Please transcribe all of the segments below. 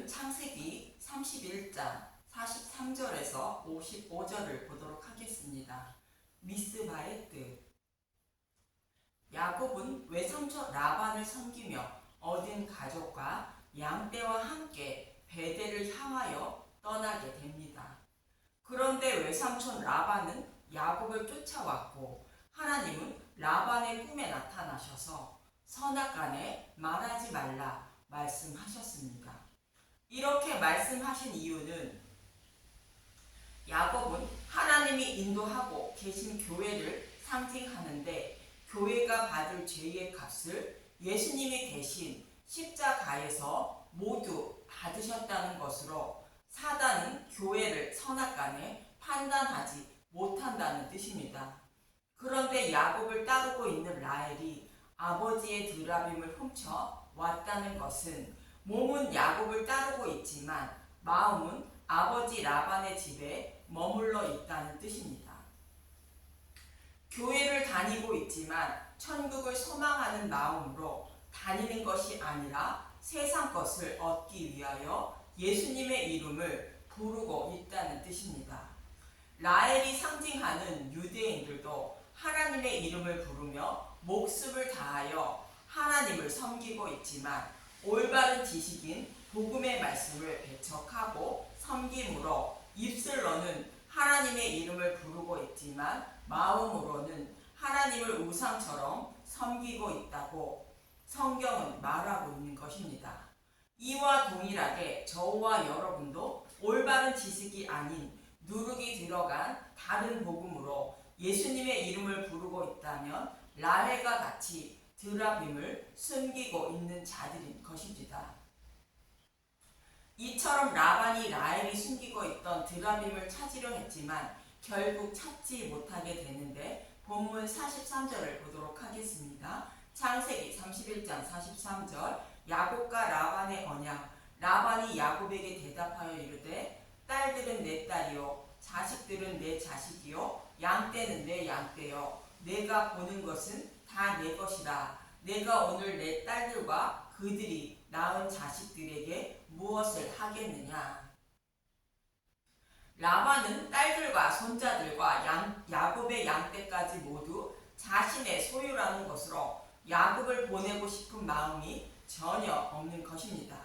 오늘은 창세기 31장 43절에서 55절을 보도록 하겠습니다. 미스바의 뜻. 야곱은 외삼촌 라반을 섬기며 얻은 가족과 양떼와 함께 베델을 향하여 떠나게 됩니다. 그런데 외삼촌 라반은 야곱을 쫓아왔고 하나님은 라반의 꿈에 나타나셔서 선악간에 말하지 말라 말씀하셨습니다. 이렇게 말씀하신 이유는 야곱은 하나님이 인도하고 계신 교회를 상징하는데 교회가 받을 죄의 값을 예수님이 대신 십자가에서 모두 받으셨다는 것으로 사단은 교회를 선악간에 판단하지 못한다는 뜻입니다. 그런데 야곱을 따르고 있는 라헬이 아버지의 드라빔을 훔쳐 왔다는 것은 몸은 야곱을 따르고 있지만 마음은 아버지 라반의 집에 머물러 있다는 뜻입니다. 교회를 다니고 있지만 천국을 소망하는 마음으로 다니는 것이 아니라 세상 것을 얻기 위하여 예수님의 이름을 부르고 있다는 뜻입니다. 라헬이 상징하는 유대인들도 하나님의 이름을 부르며 목숨을 다하여 하나님을 섬기고 있지만 올바른 지식인 복음의 말씀을 배척하고 섬김으로 입술로는 하나님의 이름을 부르고 있지만 마음으로는 하나님을 우상처럼 섬기고 있다고 성경은 말하고 있는 것입니다. 이와 동일하게 저와 여러분도 올바른 지식이 아닌 누룩이 들어간 다른 복음으로 예수님의 이름을 부르고 있다면 라헬과 같이 드라빔을 숨기고 있는 자들인 것입니다. 이처럼 라반이 라헬이 숨기고 있던 드라빔을 찾으려 했지만 결국 찾지 못하게 되는데 본문 43절을 보도록 하겠습니다. 창세기 31장 43절. 야곱과 라반의 언약. 라반이 야곱에게 대답하여 이르되 딸들은 내 딸이요 자식들은 내 자식이요 양떼는 내 양떼요 내가 보는 것은 다 내 것이라. 내가 오늘 내 딸들과 그들이 낳은 자식들에게 무엇을 하겠느냐. 라반은 딸들과 손자들과 야곱의 양떼까지 모두 자신의 소유라는 것으로 야곱을 보내고 싶은 마음이 전혀 없는 것입니다.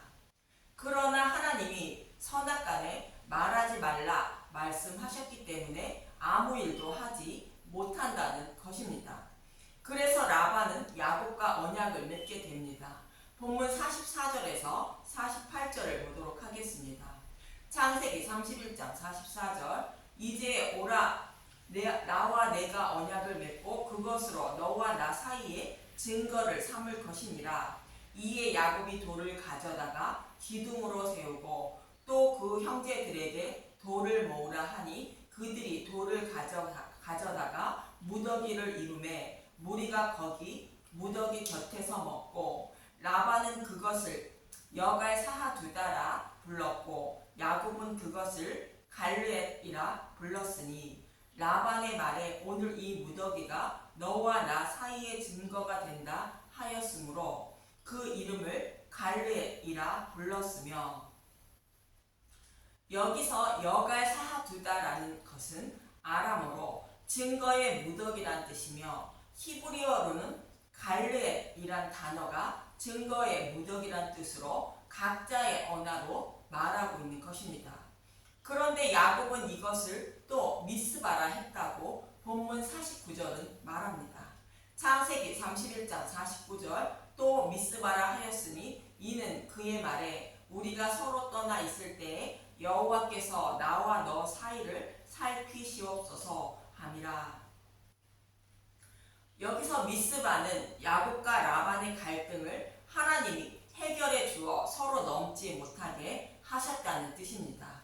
그러나 하나님이 선악간에 말하지 말라 말씀하셨기 때문에 아무 일도 하지 못한다는 것입니다. 그래서 라반은 야곱과 언약을 맺게 됩니다. 본문 44절에서 48절을 보도록 하겠습니다. 창세기 31장 44절. 이제 오라 나와 내가 언약을 맺고 그것으로 너와 나 사이에 증거를 삼을 것이니라. 이에 야곱이 돌을 가져다가 기둥으로 세우고 또 그 형제들에게 돌을 모으라 하니 그들이 돌을 가져다가 무더기를 이루매 무리가 거기 무더기 곁에서 먹고 라반은 그것을 여갈 사하두다라 불렀고 야곱은 그것을 갈르엣이라 불렀으니 라반의 말에 오늘 이 무더기가 너와 나 사이의 증거가 된다 하였으므로 그 이름을 갈르엣이라 불렀으며. 여기서 여갈 사하두다라는 것은 아람어로 증거의 무더기란 뜻이며 히브리어로는 갈르엣이란 단어가 증거의 무더기란 뜻으로 각자의 언어로 말하고 있는 것입니다. 그런데 야곱은 이것을 또 미스바라 했다고 본문 49절은 말합니다. 창세기 31장 49절. 또 미스바라 하였으니 이는 그의 말에 우리가 서로 떠나 있을 때에 여호와께서 나와 너 사이를 살피시옵소서 함이라. 여기서 미스바는 야곱과 라반의 갈등을 하나님이 해결해 주어 서로 넘지 못하게 하셨다는 뜻입니다.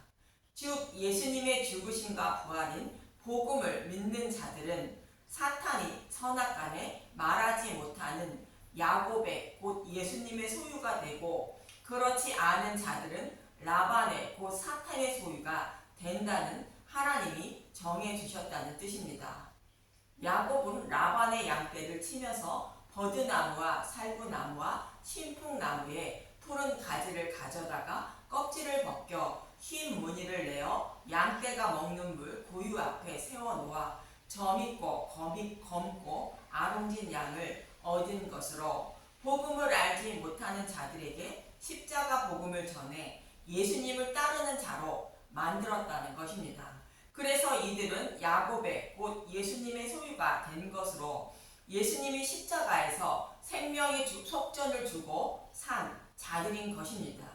즉 예수님의 죽으심과 부활인 복음을 믿는 자들은 사탄이 선악간에 말하지 못하는 야곱의 곧 예수님의 소유가 되고 그렇지 않은 자들은 라반의 곧 사탄의 소유가 된다는 하나님이 정해 주셨다는 뜻입니다. 야곱은 라반의 양떼를 치면서 버드나무와 살구나무와 신풍나무에 푸른 가지를 가져다가 껍질을 벗겨 흰 무늬를 내어 양떼가 먹는 물 고유 앞에 세워놓아 점있고 검고 아롱진 양을 얻은 것으로 복음을 알지 못하는 자들에게 십자가 복음을 전해 예수님을 따르는 자로 만들었다는 것입니다. 그래서 이들은 야곱의 곧 예수님의 소유가 된 것으로 예수님이 십자가에서 생명의 속전을 주고 산 자들인 것입니다.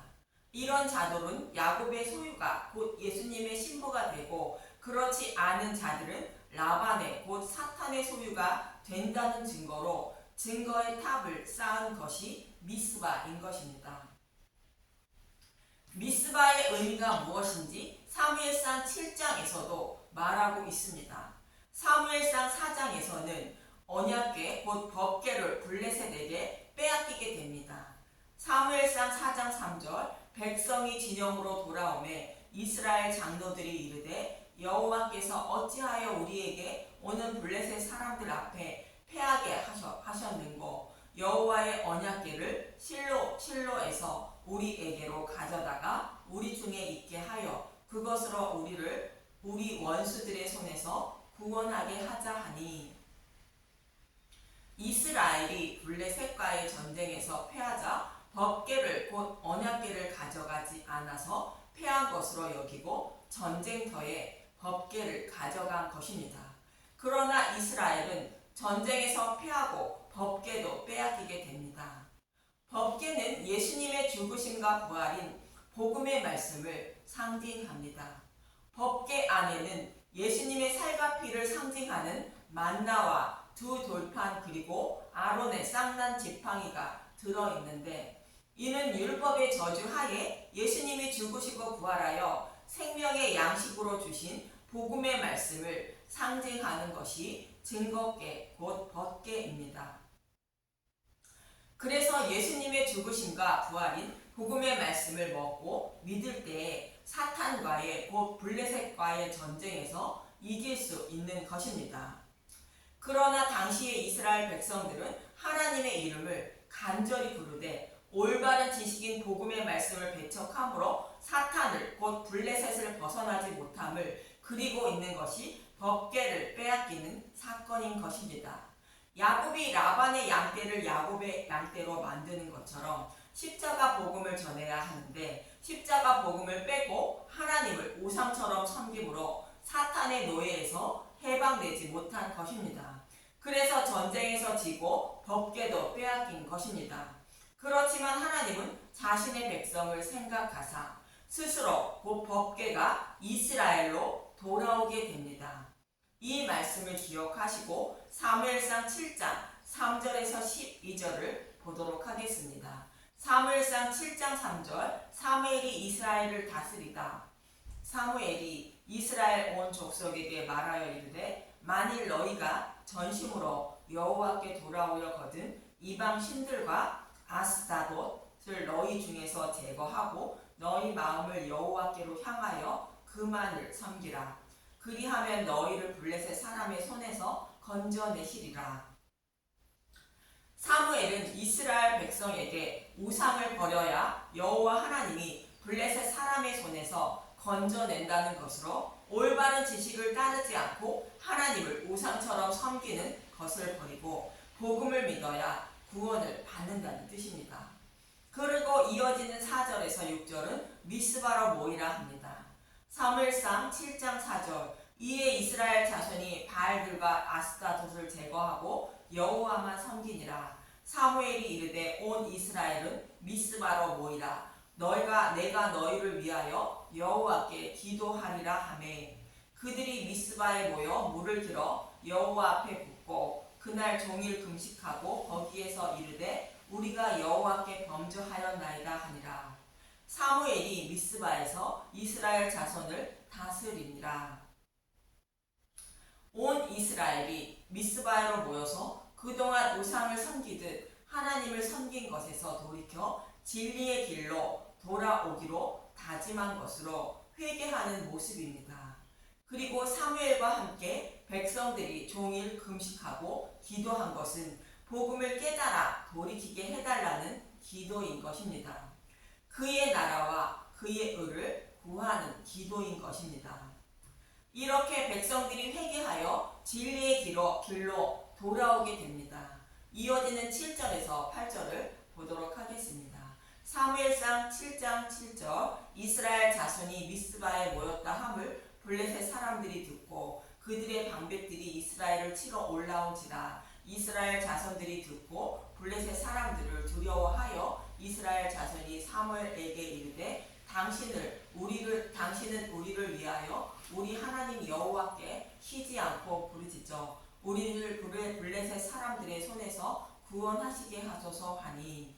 이런 자들은 야곱의 소유가 곧 예수님의 신부가 되고 그렇지 않은 자들은 라반의 곧 사탄의 소유가 된다는 증거의 탑을 쌓은 것이 미스바인 것입니다. 미스바의 의미가 무엇인지 사무엘상 7장에서도 말하고 있습니다. 사무엘상 4장에서는 언약궤 곧 법궤를 블레셋에게 빼앗기게 됩니다. 사무엘상 4장 3절 백성이 진영으로 돌아오매 이스라엘 장로들이 이르되 여호와께서 어찌하여 우리에게 오는 블레셋 사람들 앞에 패하게 하셨는고 여호와의 언약궤를 실로에서 우리에게로 가져다가 우리 중에 있게 하여 그것으로 우리 원수들의 손에서 구원하게 하자 하니 이스라엘이 블레셋과의 전쟁에서 패하자 법궤를 곧 언약궤를 가져가지 않아서 패한 것으로 여기고 전쟁터에 법궤를 가져간 것입니다. 그러나 이스라엘은 전쟁에서 패하고 법궤도 빼앗기게 됩니다. 법궤는 예수님의 죽으심과 부활인 복음의 말씀을 상징합니다. 법궤 안에는 예수님의 살과 피를 상징하는 만나와 두 돌판 그리고 아론의 쌍난 지팡이가 들어있는데 이는 율법의 저주 하에 예수님이 죽으시고 부활하여 생명의 양식으로 주신 복음의 말씀을 상징하는 것이 증거궤 곧 법궤입니다. 그래서 예수님의 죽으심과 부활인 복음의 말씀을 먹고 믿을 때에 사탄과의 곧 블레셋과의 전쟁에서 이길 수 있는 것입니다. 그러나 당시의 이스라엘 백성들은 하나님의 이름을 간절히 부르되 올바른 지식인 복음의 말씀을 배척함으로 사탄을 곧 블레셋을 벗어나지 못함을 그리고 있는 것이 법궤를 빼앗기는 사건인 것입니다. 야곱이 라반의 양떼를 야곱의 양떼로 만드는 것처럼 십자가 복음을 전해야 하는데 십자가 복음을 빼고 하나님을 우상처럼 섬김으로 사탄의 노예에서 해방되지 못한 것입니다. 그래서 전쟁에서 지고 법궤도 빼앗긴 것입니다. 그렇지만 하나님은 자신의 백성을 생각하사 스스로 곧 법궤가 이스라엘로 돌아오게 됩니다. 이 말씀을 기억하시고 사무엘상 7장 3절에서 12절을 보도록 하겠습니다. 사무엘상 7장 3절 사무엘이 이스라엘을 다스리다. 사무엘이 이스라엘 온 족속에게 말하여 이르되 만일 너희가 전심으로 여호와께 돌아오려거든 이방 신들과 아스타돗을 너희 중에서 제거하고 너희 마음을 여호와께로 향하여 그만을 섬기라. 그리하면 너희를 블레셋 사람의 손에서 건져내시리라. 사무엘은 이스라엘 백성에게 우상을 버려야 여호와 하나님이 블레셋 사람의 손에서 건져낸다는 것으로 올바른 지식을 따르지 않고 하나님을 우상처럼 섬기는 것을 버리고 복음을 믿어야 구원을 받는다는 뜻입니다. 그리고 이어지는 4절에서 6절은 미스바로 모이라 합니다. 사무엘상 7장 4절 이에 이스라엘 자손이 바알들과 아스타돗을 제거하고 여호와만 섬기니라. 사무엘이 이르되 온 이스라엘은 미스바로 모이라. 내가 너희를 위하여 여호와께 기도하리라 하매 그들이 미스바에 모여 물을 들어 여호와 앞에 붓고 그날 종일 금식하고 거기에서 이르되 우리가 여호와께 범죄하였나이다 하니라. 사무엘이 미스바에서 이스라엘 자손을 다스리니라. 온 이스라엘이 미스바에로 모여서 그동안 우상을 섬기듯 하나님을 섬긴 것에서 돌이켜 진리의 길로 돌아오기로 다짐한 것으로 회개하는 모습입니다. 그리고 사무엘과 함께 백성들이 종일 금식하고 기도한 것은 복음을 깨달아 돌이키게 해달라는 기도인 것입니다. 그의 나라와 그의 의를 구하는 기도인 것입니다. 이렇게 백성들이 회개하여 진리의 길로 돌아오게 됩니다. 이어지는 7절에서 8절을 보도록 하겠습니다. 사무엘상 7장 7절 이스라엘 자손이 미스바에 모였다 함을 블레셋 사람들이 듣고 그들의 방백들이 이스라엘을 치러 올라온지라. 이스라엘 자손들이 듣고 블레셋 사람들을 두려워하여 이스라엘 자손이 사무엘에게 이르되 당신은 우리를 위하여 우리 하나님 여호와께 쉬지 않고 부르짖어 우리를 블레셋 사람들의 손에서 구원하시게 하소서 하니,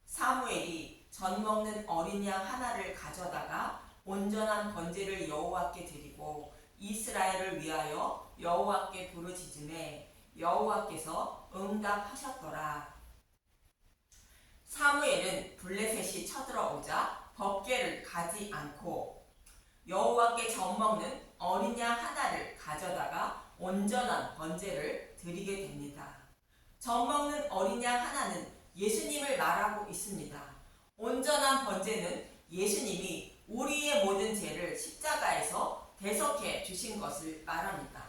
사무엘이 젖 먹는 어린 양 하나를 가져다가 온전한 번제를 여호와께 드리고 이스라엘을 위하여 여호와께 부르짖음에 여호와께서 응답하셨더라. 사무엘은 블레셋이 쳐들어오자 법궤를 가지 않고 여호와께 젖먹는 어린 양 하나를 가져다가 온전한 번제를 드리게 됩니다. 젖먹는 어린 양 하나는 예수님을 말하고 있습니다. 온전한 번제는 예수님이 우리의 모든 죄를 십자가에서 대속해 주신 것을 말합니다.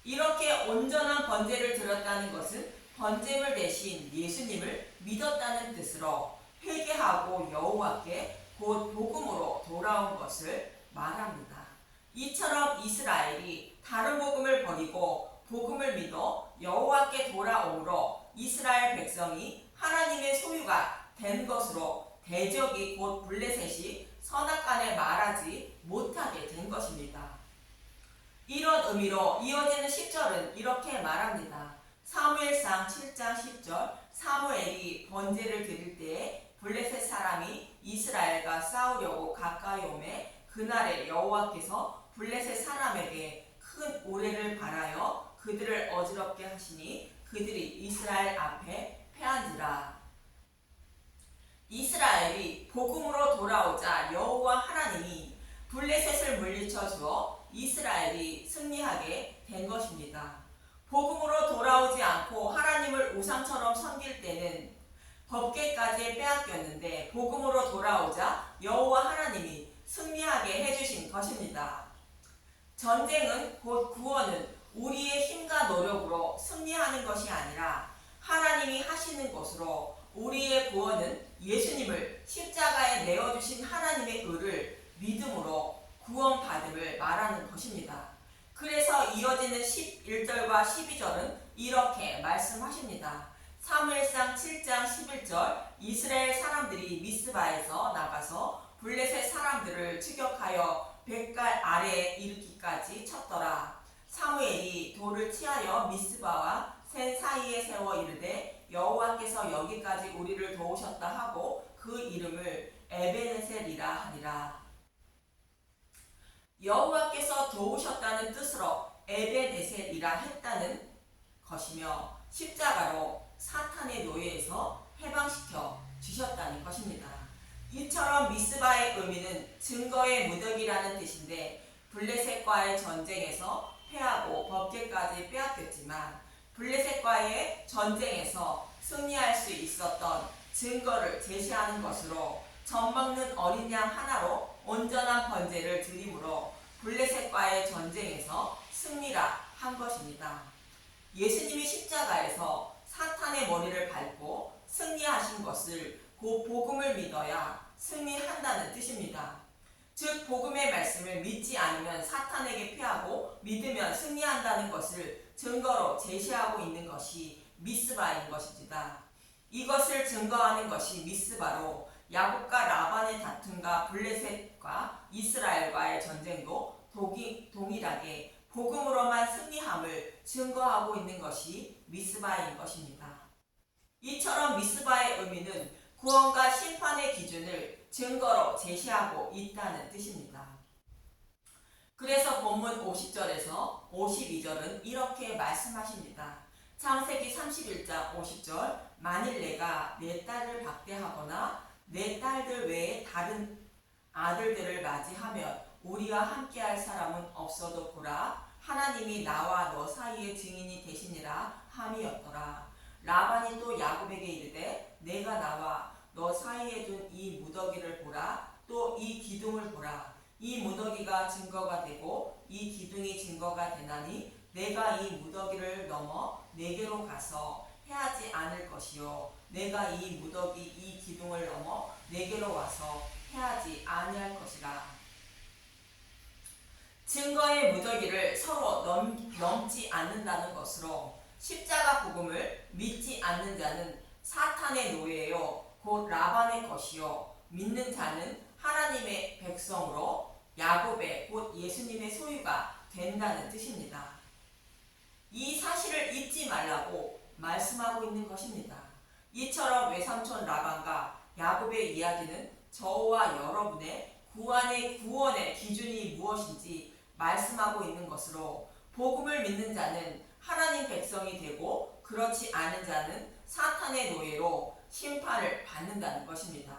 이렇게 온전한 번제를 드렸다는 것은 번제물 대신 예수님을 믿었다는 뜻으로 회개하고 여호와께 곧 복음으로 돌아온 것을 말합니다. 이처럼 이스라엘이 다른 복음을 버리고 복음을 믿어 여호와께 돌아오므로 이스라엘 백성이 하나님의 소유가 된 것으로 대적이 곧 블레셋이 선악간에 말하지 못하게 된 것입니다. 이런 의미로 이어지는 10절은 이렇게 말합니다. 사무엘상 7장 10절 사무엘이 번제를 드릴 때에 블레셋 사람이 이스라엘과 싸우려고 가까이 오매 그날에 여호와께서 블레셋 사람에게 큰 우레를 발하여 그들을 어지럽게 하시니 그들이 이스라엘 앞에 패한지라. 이스라엘이 복음으로 돌아오자 여호와 하나님이 블레셋을 물리쳐 주어 이스라엘이 승리하게 된 것입니다. 복음으로 돌아오지 않고 하나님을 우상처럼 섬길 때는 법궤까지 빼앗겼는데 복음으로 돌아오자 여호와 하나님이 승리하게 해주신 것입니다. 전쟁은 곧 구원은 우리의 힘과 노력으로 승리하는 것이 아니라 하나님이 하시는 것으로 우리의 구원은 예수님을 십자가에 내어주신 하나님의 의를 믿음으로 구원받음을 말하는 것입니다. 그래서 이어지는 11절과 12절은 이렇게 말씀하십니다. 사무엘상 7장 11절 이스라엘 사람들이 미스바에서 나가서 블레셋 사람들을 추격하여 벳갈 아래에 이르기까지 쳤더라. 사무엘이 돌을 치하여 미스바와 센 사이에 세워 이르되 여호와께서 여기까지 우리를 도우셨다 하고 그 이름을 에베네셀이라 하니라. 여호와께서 도우셨다는 뜻으로 에베네셀이라 했다는 것이며 십자가로 사탄의 노예에서 해방시켜 주셨다는 것입니다. 이처럼 미스바의 의미는 증거의 무더기라는 뜻인데 블레셋과의 전쟁에서 패하고 법궤까지 빼앗겼지만 블레셋과의 전쟁에서 승리할 수 있었던 증거를 제시하는 것으로 젖먹는 어린 양 하나로 온전한 번제를 드림으로 블레셋과의 전쟁에서 승리라 한 것입니다. 예수님이 십자가에서 사탄의 머리를 밟고 승리하신 것을 곧 복음을 믿어야 승리한다는 뜻입니다. 즉 복음의 말씀을 믿지 않으면 사탄에게 패하고 믿으면 승리한다는 것을 증거로 제시하고 있는 것이 미스바인 것입니다. 이것을 증거하는 것이 미스바로 야곱과 라반의 다툼과 블레셋과 이스라엘과의 전쟁도 동일하게 복음으로만 승리함을 증거하고 있는 것이 미스바인 것입니다. 이처럼 미스바의 의미는 구원과 심판의 기준을 증거로 제시하고 있다는 뜻입니다. 그래서 본문 50절에서 52절은 이렇게 말씀하십니다. 창세기 31장 50절 만일 내가 내 딸을 박대하거나 내 딸들 외에 다른 아들들을 맞이하면 우리와 함께할 사람은 없어도 보라 하나님이 나와 너 사이의 증인이 되시니라 함이었더라. 라반이 또 야곱에게 이르되 내가 나와 너 사이에 둔 이 무더기를 보라. 또 이 기둥을 보라. 이 무더기가 증거가 되고 이 기둥이 증거가 되나니 내가 이 무더기를 넘어 내게로 가서 해하지 않을 것이요 내가 이 무더기 이 기둥을 넘어 내게로 와서 해하지 아니할 것이라. 증거의 무더기를 서로 넘지 않는다는 것으로 십자가 복음을 믿지 않는 자는 사탄의 노예요 곧 라반의 것이요 믿는 자는 하나님의 백성으로 야곱의 곧 예수님의 소유가 된다는 뜻입니다. 이 사실을 잊지 말라고 말씀하고 있는 것입니다. 이처럼 외삼촌 라반과 야곱의 이야기는 저와 여러분의 구원의 기준이 무엇인지 말씀하고 있는 것으로 복음을 믿는 자는 하나님 백성이 되고 그렇지 않은 자는 사탄의 노예로 심판을 받는다는 것입니다.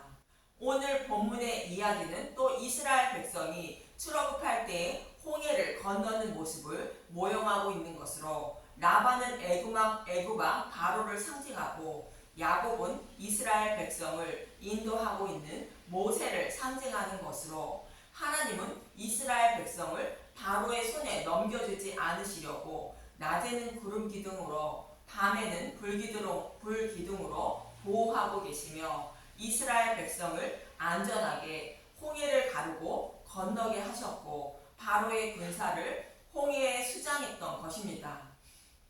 오늘 본문의 이야기는 또 이스라엘 백성이 출애굽할 때에 홍해를 건너는 모습을 모형하고 있는 것으로 라반은 애굽왕 바로를 상징하고 야곱은 이스라엘 백성을 인도하고 있는 모세를 상징하는 것으로 하나님은 이스라엘 백성을 바로의 손에 넘겨주지 않으시려고 낮에는 구름 기둥으로 밤에는 불기둥으로 보호하고 계시며 이스라엘 백성을 안전하게 홍해를 가르고 건너게 하셨고 바로의 군사를 홍해에 수장했던 것입니다.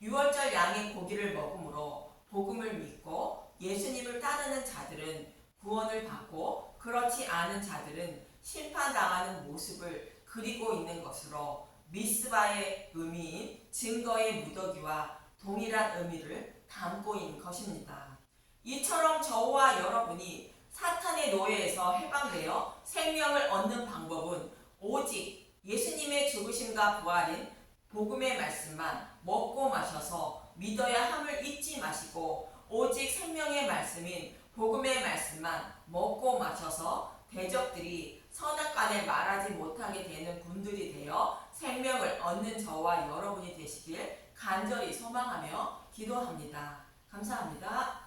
유월절 양의 고기를 먹음으로 복음을 믿고 예수님을 따르는 자들은 구원을 받고 그렇지 않은 자들은 심판당하는 모습을 그리고 있는 것으로 미스바의 의미인 증거의 무더기와 동일한 의미를 담고 있는 것입니다. 이처럼 저와 여러분이 사탄의 노예에서 해방되어 생명을 얻는 방법은 오직 예수님의 죽으심과 부활인 복음의 말씀만 먹고 마셔서 믿어야 함을 잊지 마시고 오직 생명의 말씀인 복음의 말씀만 먹고 마셔서 대적들이 선악간에 말하지 못하게 되는 분들이 되어 생명을 얻는 저와 여러분이 되시길 간절히 소망하며 기도합니다. 감사합니다.